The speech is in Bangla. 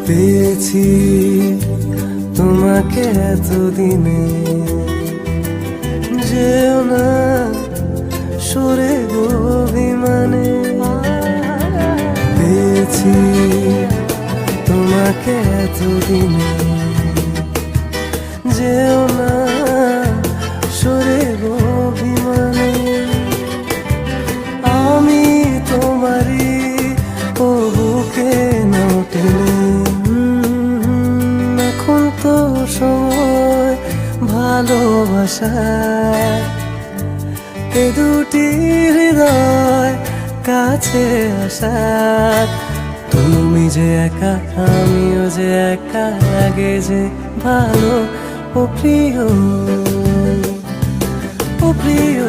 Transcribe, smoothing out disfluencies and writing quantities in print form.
পেয়েছি তোমাকে এতদিনে, যেও না সরে গো অভিমানে। পেয়েছি তোমাকে এতদিনে, যেও না সরে গো অভিমানে। আমি তোমারই ও বুকে নাও টেনে, এখন তো সময় ভালোবাসায়, এ দুটি হৃদয় কাছে আসার। তুমি যে একা আমিও যে একা, লাগে যে ভালো ও প্রিয়, ও প্রিয়।